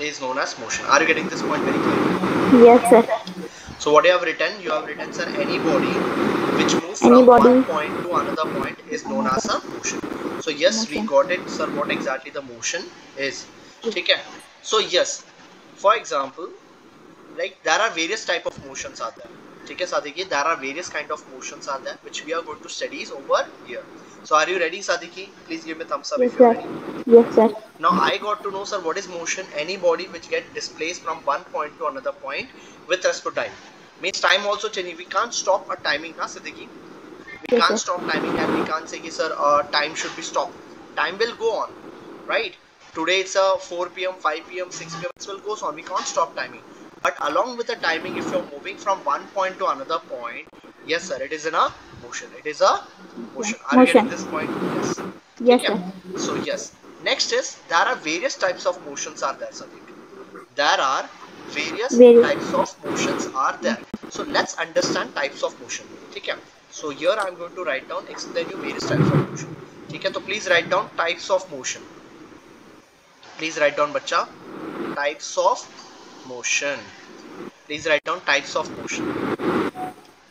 is known as motion. Are you getting this point very clear? Yes, sir. So what you have written? You have written, sir, any body which moves from one point to another point is known as a motion. So yes, we got it, sir, what exactly the motion is. Okay. So yes, for example, like there are various type of motions are there. Okay, Sadiki, there are various kind of motions are there which we are going to study over here. So are you ready, Sadiki? Please give me thumbs up if you are ready. Yes, sir. Now I got to know, sir, what is motion? Any body which get displaced from one point to another point with respect to time. Means time also changing. We can't stop a timing, na Siddiqui? We can't stop timing and we can't say, sir, time should be stopped. Time will go on, right? Today it's 4 p.m., 5 p.m., 6 p.m. It will goes on. We can't stop timing. But along with the timing, if you're moving from one point to another point, yes, sir, it is in a motion. It is a motion. Are you getting this point? Yes. Yes, okay. So yes. Next is there are various types of motions are there, Sadiq. There are various types of motions are there. So let's understand types of motion. Okay. So here I am going to write down, explain you various types of motion. Okay. So please write down types of motion. Please write down, bacha, types of motion. Please write down types of motion.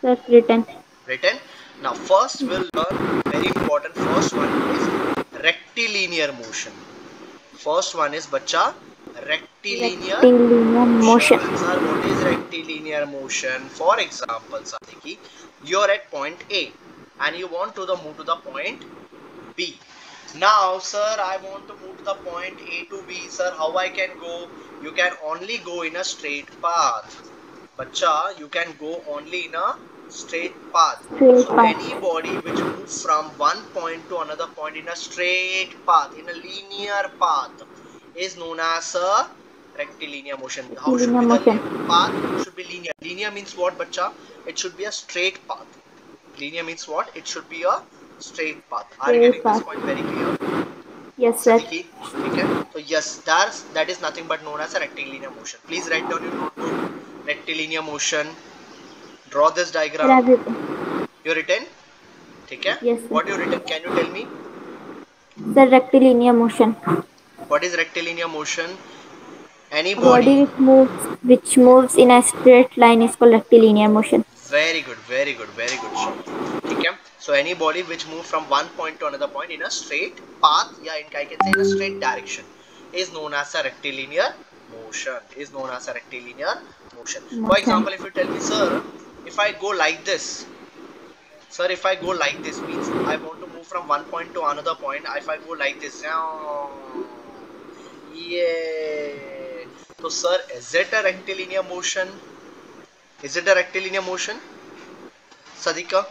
Sir, written. Written. Now first we'll learn very important. First one is rectilinear motion. First one is, bacha, rectilinear motion. Sir, what is rectilinear motion? For example, Sadiki, you're at point A and you want to move to the point B. Now, sir, I want to move to the point A to B. Sir, how I can go? You can only go in a straight path. Bacha, you can go only in a straight path. So any body which moves from one point to another point in a straight path, in a linear path, is known as a rectilinear motion. How should be the path? It should be linear. Linear means what, bacha? It should be a straight path. Linear means what? It should be a straight path. Are you getting this point very clear? Yes, sir. Okay. So yes, that is nothing but known as a rectilinear motion. Please write down your notebook. Rectilinear motion. Draw this diagram. You written? Okay. Yes, sir. What you written? Can you tell me? Sir, rectilinear motion. What is rectilinear motion? Any body which moves in a straight line is called rectilinear motion. Very good, very good, very good, Shaman. Okay. So any body which moves from one point to another point in a straight path, yeah, I can say in a straight direction, is known as a rectilinear motion. Is known as a rectilinear motion. For example, if you tell me, sir, if I go like this, sir, if I go like this, means I want to move from one point to another point. If I go like this, yeah. So, sir, is it a rectilinear motion? Is it a rectilinear motion, Sadika?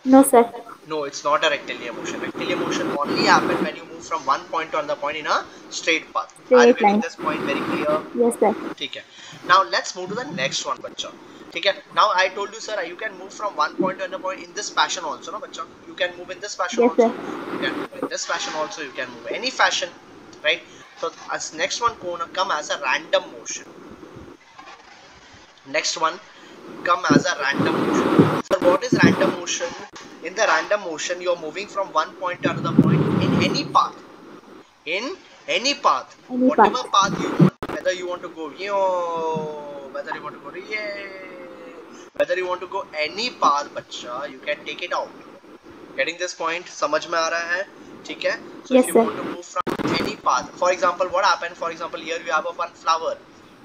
No, sir. No, it's not a rectilinear motion. Rectilinear motion only happens when you move from one point to another point in a straight path. Are you getting this point very clear? Yes, sir. Okay. Now let's move to the next one, bacha. Okay. Now I told you, sir, you can move from one point to another point in this fashion also, no, bacha? You can move in this fashion also. Sir. You can move in this fashion also. You can move any fashion, right? So as next one come as a random motion. Next one come as a random motion. So what is random motion? In the random motion, you are moving from one point to another point in any path. In any path. Whatever path you want. Whether you want to go whether you want to go whether you want to go any path, bacha, you can take it out. Getting this point? समझ में आ रहा है? ठीक है? So if you want to move from any path, for example, what happened? For example, here you have one flower.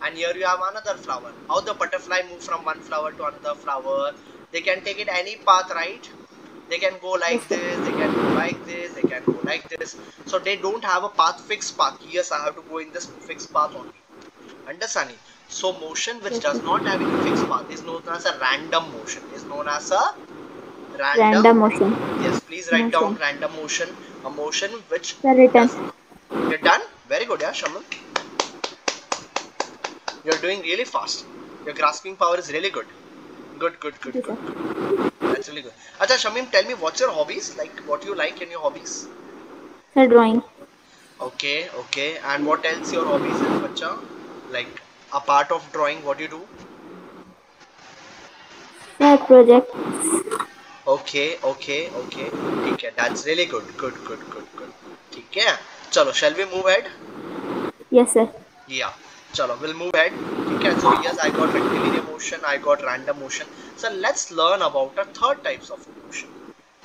And here you have another flower. How the butterfly move from one flower to another flower? They can take it any path, right? They can go like this, they can go like this, they can go like this. So they don't have a path, fixed path. Yes, I have to go in this fixed path only. Understanding? So motion which does not have any fixed path is known as a random motion. Is known as a random motion. Yes, please write down random motion. A motion which you're done? Very good, yeah, Shaman. You're doing really fast. Your grasping power is really good. Good. That's really good. Acha, Shamim, tell me what's your hobbies? Like what you like in your hobbies? Sir, drawing. Okay. And what else your hobbies is, bacha? Like a part of drawing, what do you do? Sir, projects. Okay. Okay, that's really good. Good. Okay. Chalo, shall we move ahead? Yes, sir. Yeah. Chalo, we'll move ahead. Okay, so yes, I got rectilinear motion, I got random motion. So let's learn about the third types of motion.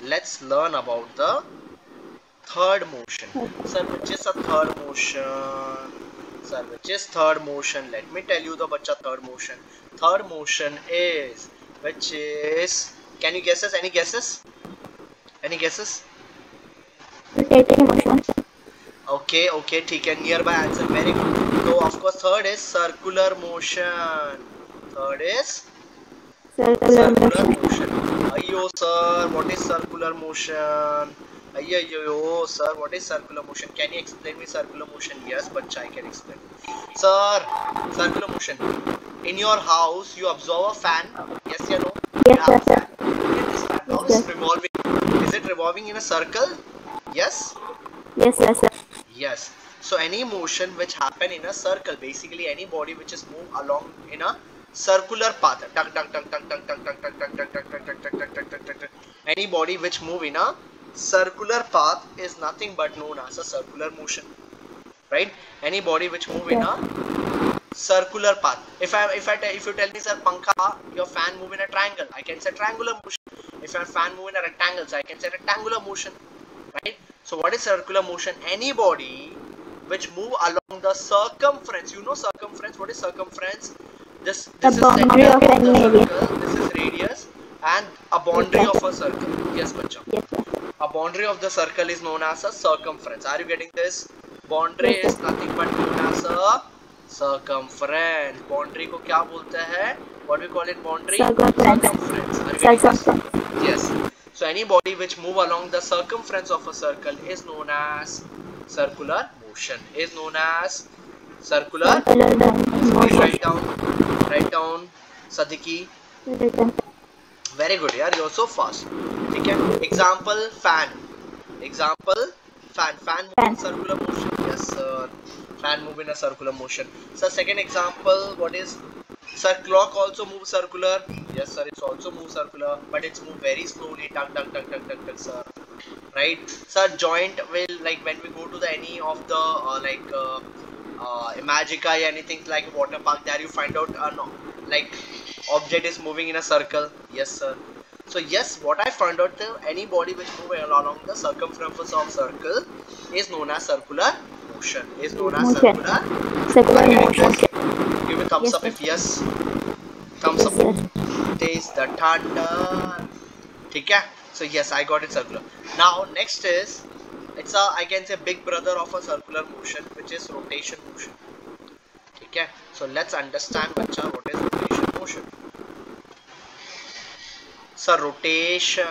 Let's learn about the third motion. Sir, which is a third motion? Sir, which is third motion? Let me tell you the bacha third motion. Third motion is, which is, can you guesses? Any guesses? Any guesses? Rotating motion. Okay, okay, ठीक है. Nearby answer, very good. So of course third is circular motion. Third is Circular circular motion. motion. Ayyo sir, what is circular motion? Ayyo sir, what is circular motion? Can you explain me circular motion? Yes, but I can explain. Sir, circular motion. In your house, you observe a fan. Yes or no? You Yes, have a sir. fan. Okay, this fan now Yes, is revolving. Is it revolving in a circle? Yes. Yes, sir. Yes. So any motion which happen in a circle, basically any body which is moved along in a circular path. Any body which move in a circular path is nothing but known as a circular motion. Right? Any body which move in a circular path. If you tell me, sir, pankha, your fan move in a triangle, I can say triangular motion. If your fan move in a rectangle, so I can say rectangular motion. Right? So what is circular motion? Any body which move along the circumference. You know circumference. What is circumference? This The is boundary center of of any the area. circle. This is radius and a boundary of a circle. Yes, bacha. Yes, sir. A boundary of the circle is known as a circumference. Are you getting this? Boundary Yes, is sir. nothing but known as a circumference. Boundary को क्या बोलते हैं? What we call it boundary? Circumference. Circumference. Are you getting this? Circumference. Yes. So any body which move along the circumference of a circle is known as circular motion. Is known as circular. Circular So please motion. write down, Sadiki. Very good, yaar. You're so fast. ठीक है. Example fan. Example fan. Fan move in circular motion. Yes, sir. Fan move in a circular motion. So second example, what is? Sir, clock also moves circular. Yes, sir. It's also move circular, but it's move very slowly. Tuck, tuck, tuck, tuck, tuck, tuck, sir. Right? Sir, joint will, like when we go to the any of the Imagica or anything like water park, there you find out no, like object is moving in a circle. Yes, sir. So yes, what I found out, any body which move along the circumference of circle is known as circular motion. Is known as circular. Circular motion. Give me thumbs Yes, up sir. if yes. Thumbs Yes, up. sir. Taste the thunder. ठीक है? So yes, I got it circular. Now next is, it's a, I can say, big brother of a circular motion, which is rotation motion. ठीक है? So let's understand बच्चा what is rotation motion. So rotation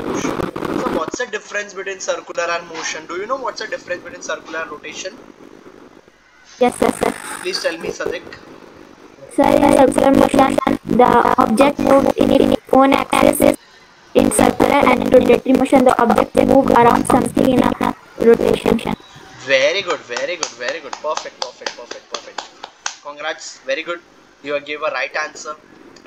motion. So what's the difference between circular and motion? Do you know what's the difference between circular and rotation? Yes, sir. Please tell me, Sadiq. Sir, in circular motion, the object moves in its own axis in circular, and in rotatory motion, the object moves around something in a rotation. Very good, very good, very good. Perfect, perfect, perfect, perfect. Congrats, very good. You gave a right answer,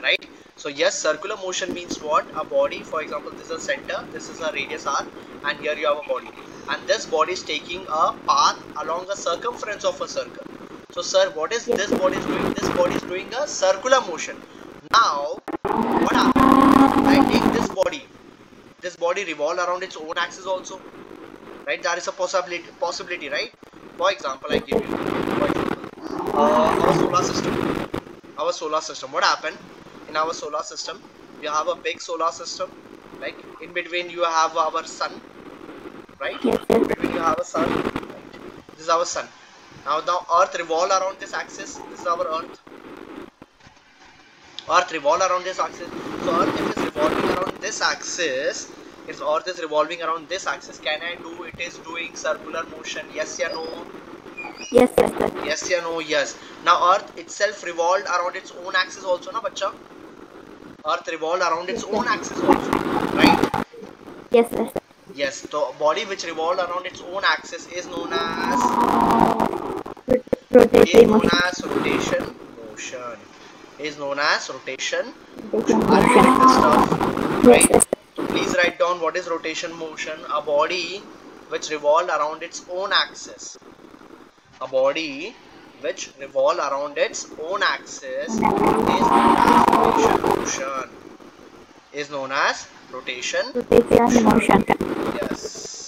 right? So yes, circular motion means what? A body, for example, this is a center, this is a radius r, and here you have a body. And this body is taking a path along the circumference of a circle. So sir, what is this body is doing? This body is doing a circular motion. Now, what happens? I take this body revolve around its own axis also. Right, there is a possibility, right? For example, I give you, for example, our solar system. What happened in our solar system? We have a big solar system, like in between you have our sun, right? In between you have a sun, right? This is our sun. Now earth revolve around this axis. This is our earth. Earth revolve around this axis. So earth, if it is revolving around this axis, if earth is revolving around this axis, can I do it is doing circular motion? Yes or no? Yes, yes, sir. Yes or no? Yes. Now earth itself revolved around its own axis also, na bacha? Earth revolved around its own axis also, right? Yes, sir. Yes. So body which revolved around its own axis is known as Rotatory motion. rotation motion. Is known as rotation motion. Are you getting this stuff? Right? Yes, So please write down what is rotation motion. A body which revolves around its own axis. A body which revolve around its own axis is known as rotation motion. Is known as rotation Rotation motion. Yes.